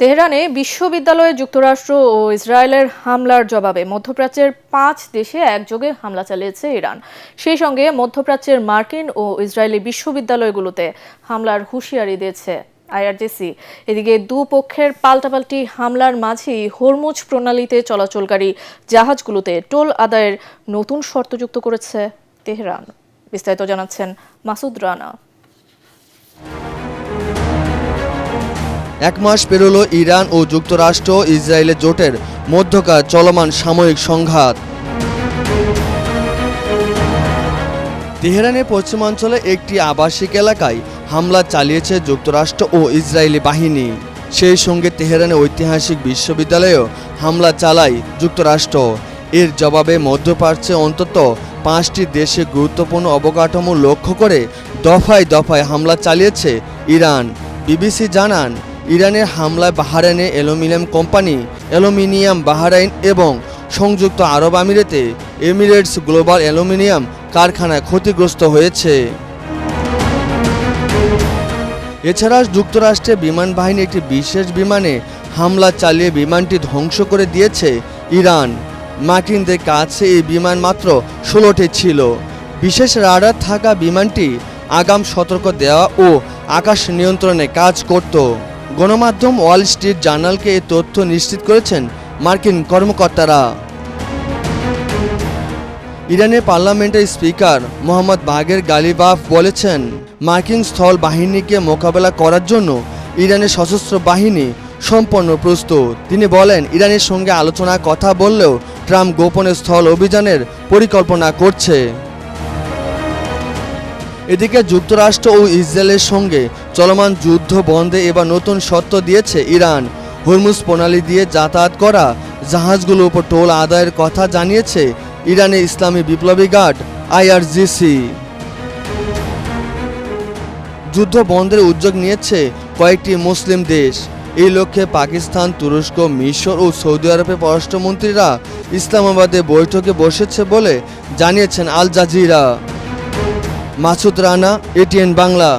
তেহরানে বিশ্ববিদ্যালয়ে যুক্তরাষ্ট্র ও ইসরায়েলের হামলার জবাবে মধ্যপ্রাচ্যের 5 দেশে একযোগে হামলা চালিয়েছে ইরান। সেই সঙ্গে মধ্যপ্রাচ্যের মার্কিন ও ইসরায়েলি বিশ্ববিদ্যালয়গুলোতে হামলার হুঁশিয়ারি দিয়েছে আইআরজিসি। এদিকে দুপক্ষের পাল্টাপাল্টি হামলার মাঝেই হরমুজ প্রণালীতে চলাচলকারী জাহাজগুলোতে টোল আদায়ের নতুন শর্ত যুক্ত করেছে তেহরান। বিস্তারিত জানাচ্ছেন মাসুদ রানা। এক মাস পেরোলো ইরান ও যুক্তরাষ্ট্র ইসরায়েলের জোটের মধ্যকার চলমান সাময়িক সংঘাত। তেহরানের পশ্চিমাঞ্চলে একটি আবাসিক এলাকায় হামলা চালিয়েছে যুক্তরাষ্ট্র ও ইসরায়েলি বাহিনী। সেই সঙ্গে তেহরানের ঐতিহাসিক বিশ্ববিদ্যালয়েও হামলা চালায় যুক্তরাষ্ট্র। এর জবাবে মধ্যপ্রাচ্যে অন্তত 5টি দেশে গুরুত্বপূর্ণ অবকাঠামো লক্ষ্য করে দফায় দফায় হামলা চালিয়েছে ইরান। বিবিসি জানান, ইরানের হামলায় বাহরাইনে অ্যালুমিনিয়াম কোম্পানি অ্যালুমিনিয়াম বাহরাইন এবং সংযুক্ত আরব আমিরাতে এমিরেটস গ্লোবাল অ্যালুমিনিয়াম কারখানায় ক্ষতিগ্রস্ত হয়েছে। এছাড়া যুক্তরাষ্ট্রের বিমান বাহিনী একটি বিশেষ বিমানে হামলা চালিয়ে বিমানটি ধ্বংস করে দিয়েছে ইরান। মার্কিনদের কাছে এই বিমান মাত্র 16টি ছিল। বিশেষ রাডার থাকা বিমানটি আগাম সতর্ক দেওয়া ও আকাশ নিয়ন্ত্রণে কাজ করত। গণমাধ্যম ওয়াল স্ট্রিট জার্নালকে এই তথ্য নিশ্চিত করেছেন মার্কিন কর্মকর্তারা। ইরানের পার্লামেন্টের স্পিকার মোহাম্মদ বাগের গালিবাফ বলেছেন, মার্কিন স্থল বাহিনীকে মোকাবেলা করার জন্য ইরানের সশস্ত্র বাহিনী সম্পূর্ণ প্রস্তুত। তিনি বলেন, ইরানের সঙ্গে আলোচনার কথা বললেও ট্রাম্প গোপনে স্থল অভিযানের পরিকল্পনা করছে। এদিকে যুক্তরাষ্ট্র ও ইসরায়েলের সঙ্গে চলমান যুদ্ধ বন্ধে এবার নতুন শর্ত দিয়েছে ইরান। হরমুজ প্রণালী দিয়ে যাতায়াত করা জাহাজগুলোর উপর টোল আদায়ের কথা জানিয়েছে ইরানের ইসলামী বিপ্লবী গার্ড আইআরজিসি। যুদ্ধ বন্ধের উদ্যোগ নিয়েছে কয়েকটি মুসলিম দেশ। এই লক্ষ্যে পাকিস্তান, তুরস্ক, মিশর ও সৌদি আরবের পররাষ্ট্রমন্ত্রীরা ইসলামাবাদে বৈঠকে বসেছে বলে জানিয়েছেন Al Jazeera. Masud Rana, ATN Bangla.